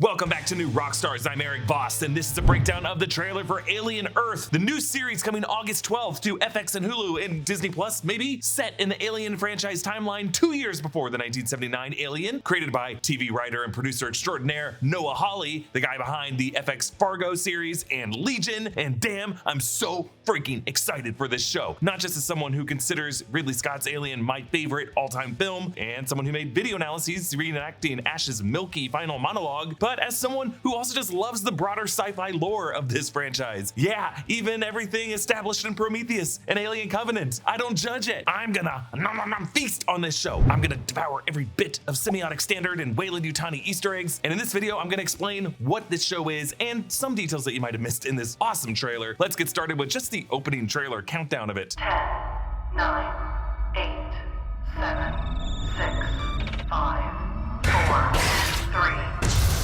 Welcome back to New Rockstars. I'm Erik Voss, and this is a breakdown of the trailer for Alien Earth, the new series coming August 12th to FX and Hulu and Disney Plus, maybe set in the Alien franchise timeline 2 years before the 1979 Alien, created by TV writer and producer extraordinaire Noah Hawley, the guy behind the FX Fargo series and Legion. And damn, I'm so freaking excited for this show. Not just as someone who considers Ridley Scott's Alien my favorite all-time film, and someone who made video analyses reenacting Ash's milky final monologue, but as someone who also just loves the broader sci-fi lore of this franchise. Yeah, even everything established in Prometheus and Alien Covenant. I don't judge it. I'm gonna feast on this show. I'm gonna devour every bit of semiotic standard and Weyland-Yutani Easter eggs. And in this video, I'm gonna explain what this show is and some details that you might have missed in this awesome trailer. Let's get started with just the opening trailer countdown of it. 10, 9, 8, 7, 6, 5, 4, 3,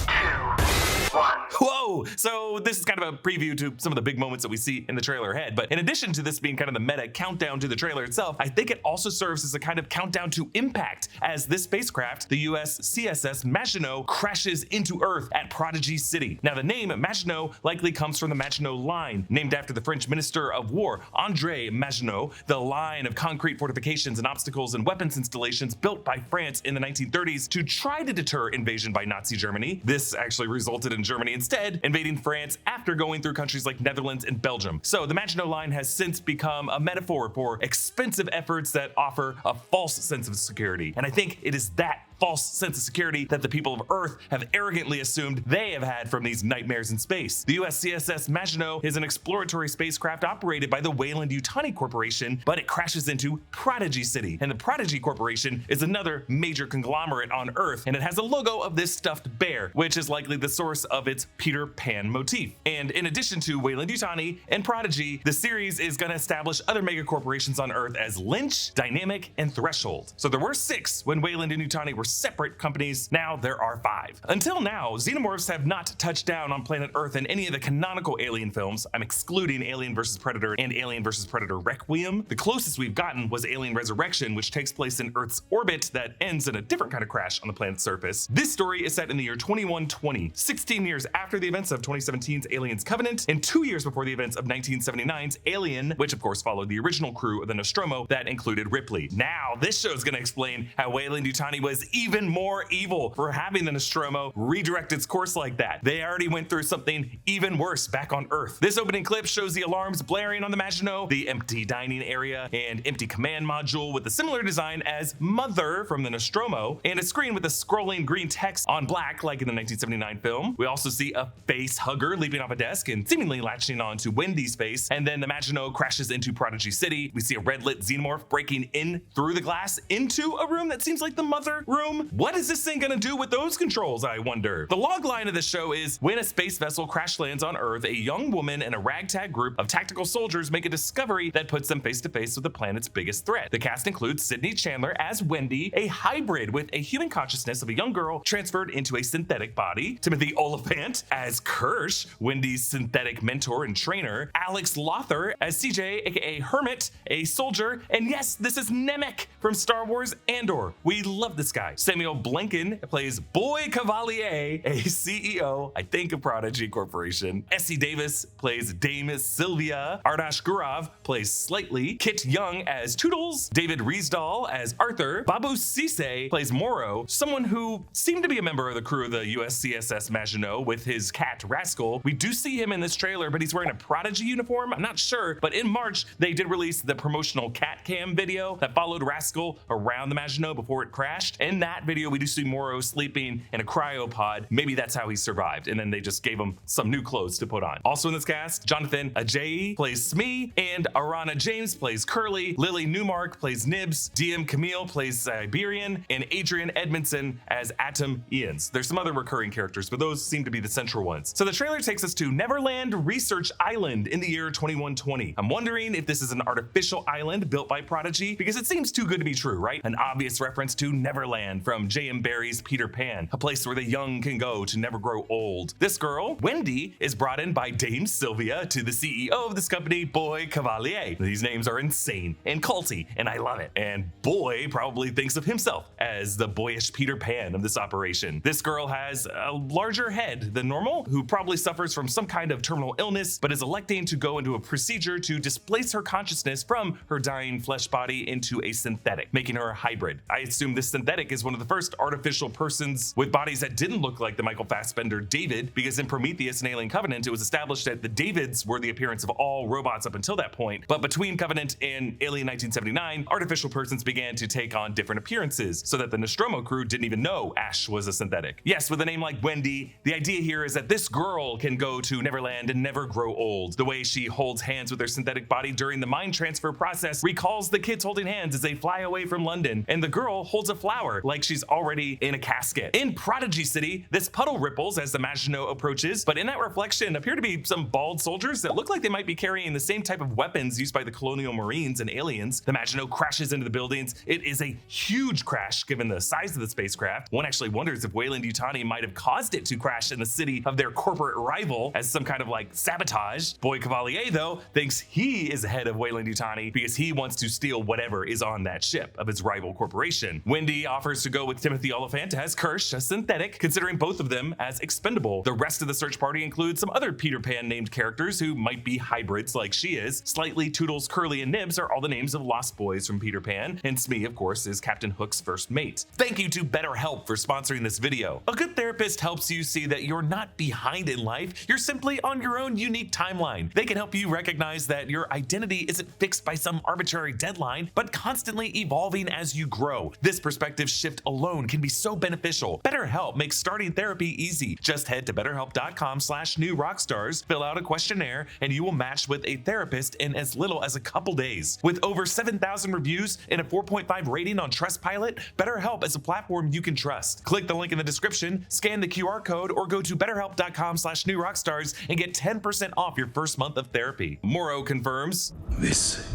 2, 1. Whoa! So this is kind of a preview to some of the big moments that we see in the trailer ahead. But in addition to this being kind of the meta countdown to the trailer itself, I think it also serves as a kind of countdown to impact as this spacecraft, the USCSS Maginot, crashes into Earth at Prodigy City. Now the name Maginot likely comes from the Maginot Line, named after the French Minister of War, André Maginot, the line of concrete fortifications and obstacles and weapons installations built by France in the 1930s to try to deter invasion by Nazi Germany. This actually resulted in Germany instead invading France after going through countries like Netherlands and Belgium. So the Maginot Line has since become a metaphor for expensive efforts that offer a false sense of security. And I think it is that false sense of security that the people of Earth have arrogantly assumed they have had from these nightmares in space. The USCSS Maginot is an exploratory spacecraft operated by the Weyland-Yutani Corporation, but it crashes into Prodigy City. And the Prodigy Corporation is another major conglomerate on Earth, and it has a logo of this stuffed bear, which is likely the source of its Peter Pan motif. And in addition to Weyland-Yutani and Prodigy, the series is going to establish other mega corporations on Earth as Lynch, Dynamic, and Threshold. So there were 6 when Weyland and Yutani were separate companies. Now there are 5. Until now, xenomorphs have not touched down on planet Earth in any of the canonical Alien films. I'm excluding Alien vs. Predator and Alien vs. Predator Requiem. The closest we've gotten was Alien Resurrection, which takes place in Earth's orbit that ends in a different kind of crash on the planet's surface. This story is set in the year 2120, 16 years after the events of 2017's Alien's Covenant, and 2 years before the events of 1979's Alien, which of course followed the original crew of the Nostromo that included Ripley. Now, this show is going to explain how Weyland-Yutani was even more evil for having the Nostromo redirect its course like that. They already went through something even worse back on Earth. This opening clip shows the alarms blaring on the Maginot, the empty dining area, and empty command module with a similar design as Mother from the Nostromo, and a screen with a scrolling green text on black like in the 1979 film. We also see a face hugger leaping off a desk and seemingly latching on to Wendy's face, and then the Maginot crashes into Prodigy City. We see a red-lit xenomorph breaking in through the glass into a room that seems like the Mother room. What is this thing gonna do with those controls, I wonder? The log line of the show is, when a space vessel crash lands on Earth, a young woman and a ragtag group of tactical soldiers make a discovery that puts them face to face with the planet's biggest threat. The cast includes Sydney Chandler as Wendy, a hybrid with a human consciousness of a young girl transferred into a synthetic body, Timothy Oliphant as Kirsch, Wendy's synthetic mentor and trainer, Alex Lothar as CJ, aka Hermit, a soldier, and yes, this is Nemec from Star Wars Andor. We love this guy. Samuel Blanken plays Boy Cavalier, a CEO, I think, of Prodigy Corporation. Essie Davis plays Dame Sylvia. Ardash Gurav plays Slightly. Kit Young as Toodles. David Riesdahl as Arthur. Babu Sise plays Moro, someone who seemed to be a member of the crew of the USCSS Maginot with his cat Rascal. We do see him in this trailer, but he's wearing a Prodigy uniform. I'm not sure, but in March, they did release the promotional cat cam video that followed Rascal around the Maginot before it crashed. In that video, we do see Moro sleeping in a cryopod. Maybe that's how he survived, and then they just gave him some new clothes to put on. Also in this cast, Jonathan Ajayi plays Smee, and Arana James plays Curly. Lily Newmark plays Nibs. DM Camille plays Siberian, and Adrian Edmondson as Atom Ians. There's some other recurring characters, but those seem to be the central ones. So the trailer takes us to Neverland Research Island in the year 2120. I'm wondering if this is an artificial island built by Prodigy, because it seems too good to be true, right? An obvious reference to Neverland Neverland from J.M. Barrie's Peter Pan, a place where the young can go to never grow old. This girl, Wendy, is brought in by Dame Sylvia to the CEO of this company, Boy Cavalier. These names are insane and culty, and I love it. And Boy probably thinks of himself as the boyish Peter Pan of this operation. This girl has a larger head than normal, who probably suffers from some kind of terminal illness, but is electing to go into a procedure to displace her consciousness from her dying flesh body into a synthetic, making her a hybrid. I assume this synthetic is one of the first artificial persons with bodies that didn't look like the Michael Fassbender David, because in Prometheus and Alien Covenant, it was established that the Davids were the appearance of all robots up until that point. But between Covenant and Alien 1979, artificial persons began to take on different appearances, so that the Nostromo crew didn't even know Ash was a synthetic. Yes, with a name like Wendy, the idea here is that this girl can go to Neverland and never grow old. The way she holds hands with her synthetic body during the mind transfer process recalls the kids holding hands as they fly away from London, and the girl holds a flower like she's already in a casket. In Prodigy City, this puddle ripples as the Maginot approaches, but in that reflection appear to be some bald soldiers that look like they might be carrying the same type of weapons used by the colonial marines and aliens. The Maginot crashes into the buildings. It is a huge crash given the size of the spacecraft. One actually wonders if Weyland-Yutani might have caused it to crash in the city of their corporate rival as some kind of like sabotage. Boy Cavalier, though, thinks he is ahead of Weyland-Yutani because he wants to steal whatever is on that ship of his rival corporation. Wendy offers to go with Timothy Oliphant as Kirsch, a synthetic, considering both of them as expendable. The rest of the search party includes some other Peter Pan named characters who might be hybrids like she is. Slightly, Toodles, Curly, and Nibs are all the names of lost boys from Peter Pan, and Smee, of course, is Captain Hook's first mate. Thank you to BetterHelp for sponsoring this video. A good therapist helps you see that you're not behind in life, you're simply on your own unique timeline. They can help you recognize that your identity isn't fixed by some arbitrary deadline, but constantly evolving as you grow. This perspective shift alone can be so beneficial. BetterHelp makes starting therapy easy. Just head to betterhelp.com/newrockstars, fill out a questionnaire, and you will match with a therapist in as little as a couple days. With over 7,000 reviews and a 4.5 rating on Trustpilot, BetterHelp is a platform you can trust. Click the link in the description, scan the QR code, or go to betterhelp.com/newrockstars and get 10% off your first month of therapy. Morrow confirms, this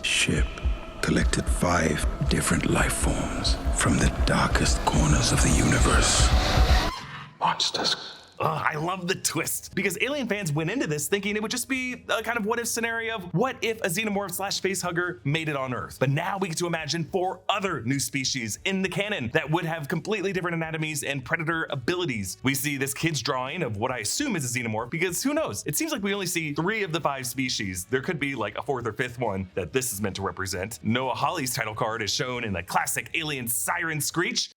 ship collected 5 different life forms from the darkest corners of the universe. Monsters. I love the twist, because Alien fans went into this thinking it would just be a kind of what if scenario of what if a xenomorph / facehugger made it on Earth. But now we get to imagine 4 other new species in the canon that would have completely different anatomies and predator abilities. We see this kid's drawing of what I assume is a xenomorph, because who knows? It seems like we only see 3 of the 5 species. There could be like a 4th or 5th one that this is meant to represent. Noah Hawley's title card is shown in the classic Alien siren screech.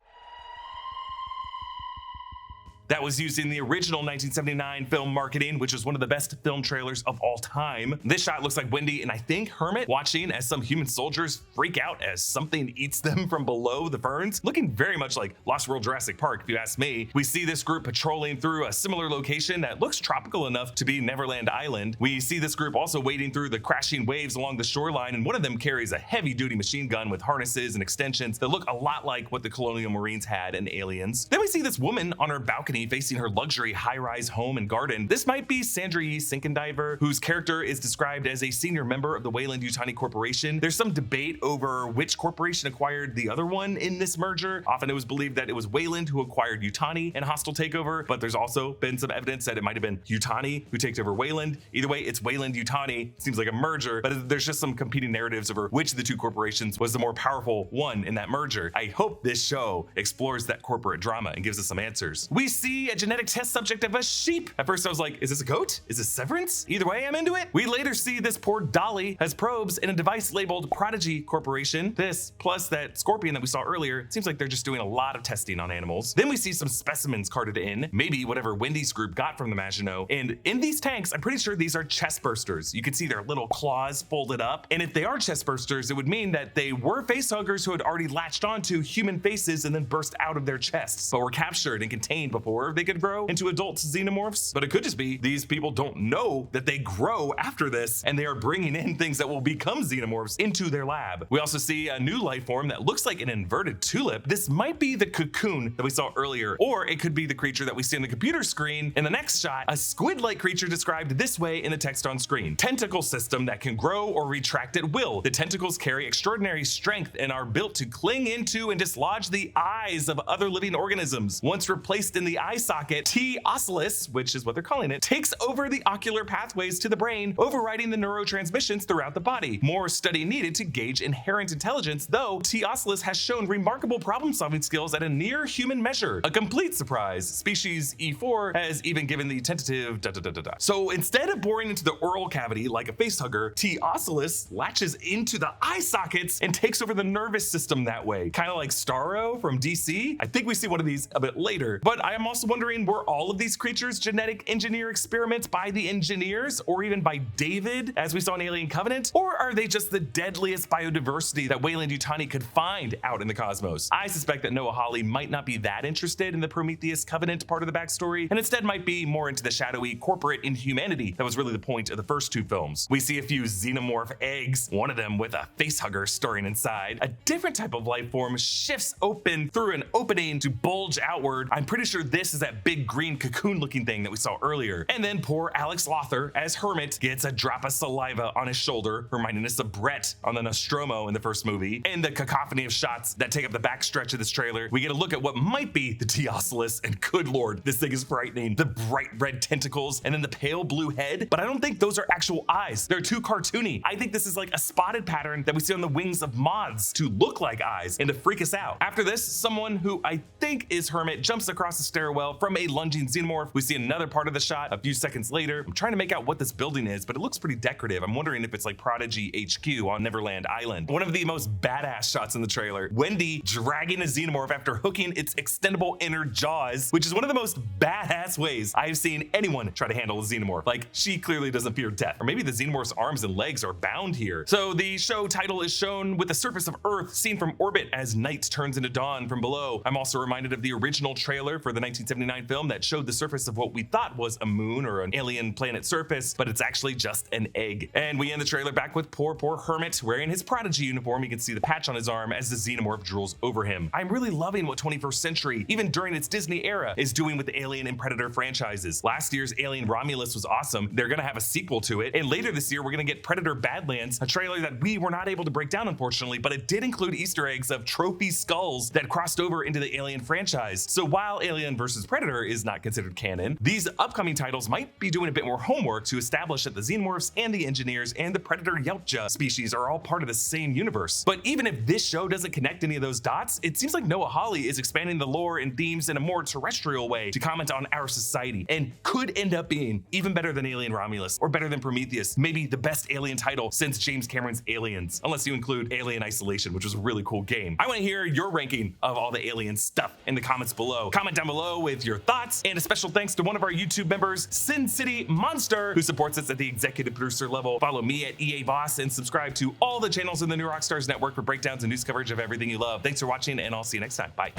That was used in the original 1979 film marketing, which was one of the best film trailers of all time. This shot looks like Wendy and I think Hermit watching as some human soldiers freak out as something eats them from below the ferns, looking very much like Lost World Jurassic Park, if you ask me. We see this group patrolling through a similar location that looks tropical enough to be Neverland Island. We see this group also wading through the crashing waves along the shoreline, and one of them carries a heavy-duty machine gun with harnesses and extensions that look a lot like what the Colonial Marines had in Aliens. Then we see this woman on her balcony facing her luxury high-rise home and garden. This might be Sandra Yee Sinkendiver, whose character is described as a senior member of the Weyland-Yutani Corporation. There's some debate over which corporation acquired the other one in this merger. Often it was believed that it was Weyland who acquired Yutani in Hostile Takeover, but there's also been some evidence that it might have been Yutani who takes over Weyland. Either way, it's Weyland-Yutani. Seems like a merger, but there's just some competing narratives over which of the 2 corporations was the more powerful one in that merger. I hope this show explores that corporate drama and gives us some answers. We see a genetic test subject of a sheep. At first I was like, is this a goat? Is this Severance? Either way, I'm into it. We later see this poor Dolly has probes in a device labeled Prodigy Corporation. This, plus that scorpion that we saw earlier, it seems like they're just doing a lot of testing on animals. Then we see some specimens carted in, maybe whatever Wendy's group got from the Maginot. And in these tanks, I'm pretty sure these are chest bursters. You can see their little claws folded up. And if they are chest bursters, it would mean that they were facehuggers who had already latched onto human faces and then burst out of their chests, but were captured and contained before before they could grow into adult xenomorphs, but it could just be these people don't know that they grow after this, and they are bringing in things that will become xenomorphs into their lab. We also see a new life form that looks like an inverted tulip. This might be the cocoon that we saw earlier, or it could be the creature that we see on the computer screen in the next shot, a squid-like creature described this way in the text on screen. Tentacle system that can grow or retract at will. The tentacles carry extraordinary strength and are built to cling into and dislodge the eyes of other living organisms. Once replaced in the eye socket, T. ocellatus, which is what they're calling it, takes over the ocular pathways to the brain, overriding the neurotransmissions throughout the body. More study needed to gauge inherent intelligence, though T. ocellatus has shown remarkable problem-solving skills at a near human measure. A complete surprise. Species E4 has even given the tentative So instead of boring into the oral cavity like a facehugger, T. ocellatus latches into the eye sockets and takes over the nervous system that way. Kind of like Starro from DC. I think we see one of these a bit later, but I am also wondering, were all of these creatures genetic engineer experiments by the engineers, or even by David, as we saw in Alien Covenant? Or are they just the deadliest biodiversity that Weyland-Yutani could find out in the cosmos? I suspect that Noah Hawley might not be that interested in the Prometheus Covenant part of the backstory, and instead might be more into the shadowy corporate inhumanity that was really the point of the first two films. We see a few xenomorph eggs, one of them with a facehugger storing inside. A different type of life form shifts open through an opening to bulge outward. I'm pretty sure this is that big green cocoon looking thing that we saw earlier. And then poor Alex Lothar as Hermit gets a drop of saliva on his shoulder, reminding us of Brett on the Nostromo in the first movie. And the cacophony of shots that take up the backstretch of this trailer, we get a look at what might be the T. ocellatus, and good lord, this thing is frightening. The bright red tentacles and then the pale blue head, but I don't think those are actual eyes. They're too cartoony. I think this is like a spotted pattern that we see on the wings of moths to look like eyes and to freak us out. After this, someone who I think is Hermit jumps across the stairwell from a lunging xenomorph. We see another part of the shot a few seconds later. I'm trying to make out what this building is, but it looks pretty decorative. I'm wondering if it's like Prodigy HQ on Neverland Island. One of the most badass shots in the trailer, Wendy dragging a xenomorph after hooking its extendable inner jaws, which is one of the most badass ways I've seen anyone try to handle a xenomorph. Like, she clearly doesn't fear death. Or maybe the xenomorph's arms and legs are bound here. So the show title is shown with the surface of Earth seen from orbit as night turns into dawn from below. I'm also reminded of the original trailer for the 1979 film that showed the surface of what we thought was a moon or an alien planet surface, but it's actually just an egg. And we end the trailer back with poor Hermit wearing his Prodigy uniform. You can see the patch on his arm as the xenomorph drools over him. I'm really loving what 21st Century, even during its Disney era, is doing with the Alien and Predator franchises. Last year's Alien Romulus was awesome. They're gonna have a sequel to it. And later this year, we're gonna get Predator Badlands, a trailer that we were not able to break down, unfortunately, but it did include Easter eggs of trophy skulls that crossed over into the Alien franchise. So while Alien vs. Predator is not considered canon, these upcoming titles might be doing a bit more homework to establish that the xenomorphs and the engineers and the Predator Yelpja species are all part of the same universe. But even if this show doesn't connect any of those dots, it seems like Noah Hawley is expanding the lore and themes in a more terrestrial way to comment on our society, and could end up being even better than Alien Romulus, or better than Prometheus, maybe the best Alien title since James Cameron's Aliens, unless you include Alien Isolation, which was a really cool game. I want to hear your ranking of all the Alien stuff in the comments below. Comment down below with your thoughts, and a special thanks to one of our YouTube members, Sin City Monster, who supports us at the executive producer level. Follow me at EA Voss and subscribe to all the channels in the New Rockstars network for breakdowns and news coverage of everything you love. Thanks for watching, and I'll see you next time. Bye.